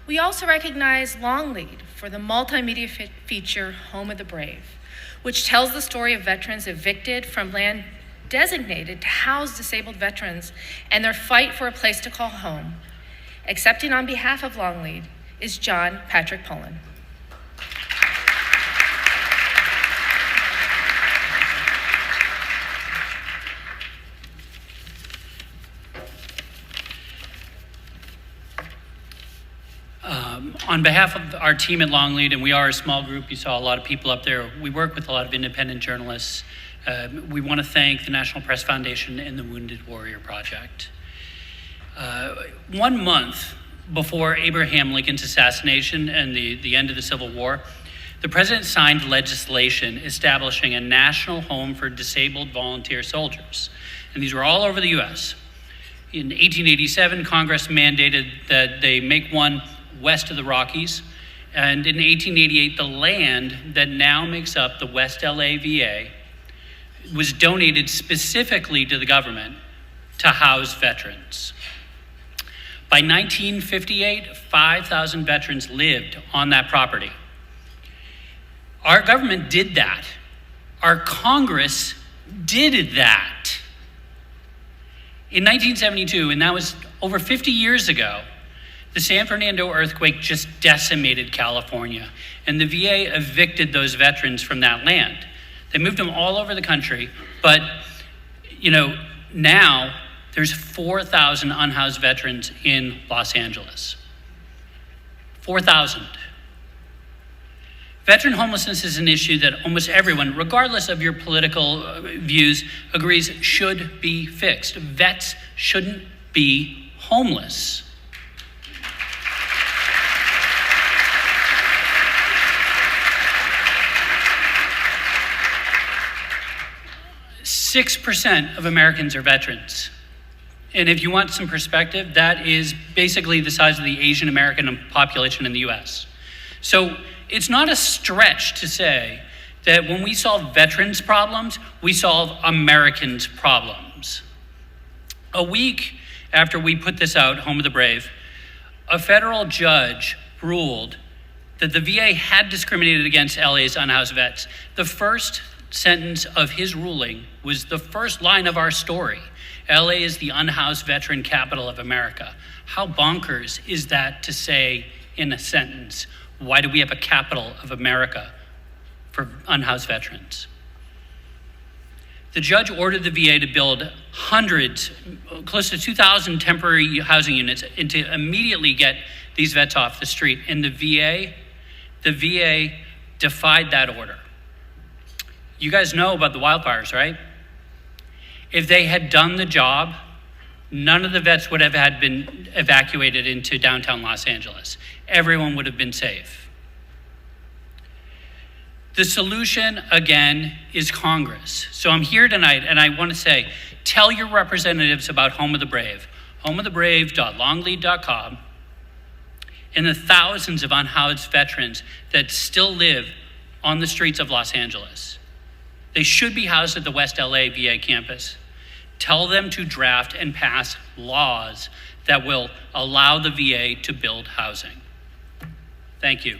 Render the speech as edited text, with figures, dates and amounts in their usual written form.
We also recognize Longlead for the multimedia feature Home of the Brave, which tells the story of veterans evicted from land designated to house disabled veterans and their fight for a place to call home. Accepting on behalf of Longlead is John Patrick Pullen. On behalf of our team at Longlead, and we are a small group, you saw a lot of people up there, we work with a lot of independent journalists. We want to thank the National Press Foundation and the Wounded Warrior Project. 1 month before Abraham Lincoln's assassination and the end of the Civil War, the president signed legislation establishing a national home for disabled volunteer soldiers. And these were all over the US. In 1887, Congress mandated that they make one west of the Rockies. And in 1888, the land that now makes up the West LA VA was donated specifically to the government to house veterans. By 1958, 5,000 veterans lived on that property. Our government did that. Our Congress did that. In 1972, and that was over 50 years ago, the San Fernando earthquake just decimated California, and the VA evicted those veterans from that land. They moved them all over the country, but now there's 4,000 unhoused veterans in Los Angeles. 4,000. Veteran homelessness is an issue that almost everyone, regardless of your political views, agrees should be fixed. Vets shouldn't be homeless. 6% of Americans are veterans. And if you want some perspective, that is basically the size of the Asian American population in the US. So it's not a stretch to say that when we solve veterans' problems, we solve Americans' problems. A week after we put this out, Home of the Brave, a federal judge ruled that the VA had discriminated against LA's unhoused vets. The first sentence of his ruling was the first line of our story. LA is the unhoused veteran capital of America. How bonkers is that to say in a sentence? Why do we have a capital of America for unhoused veterans? The judge ordered the VA to build hundreds, close to 2,000 temporary housing units, and to immediately get these vets off the street. And the VA defied that order. You guys know about the wildfires, right? If they had done the job, none of the vets would have had been evacuated into downtown Los Angeles. Everyone would have been safe. The solution, again, is Congress. So I'm here tonight, and I want to say, tell your representatives about Home of the Brave, homeofthebrave.longlead.com, and the thousands of unhoused veterans that still live on the streets of Los Angeles. They should be housed at the West LA VA campus. Tell them to draft and pass laws that will allow the VA to build housing. Thank you.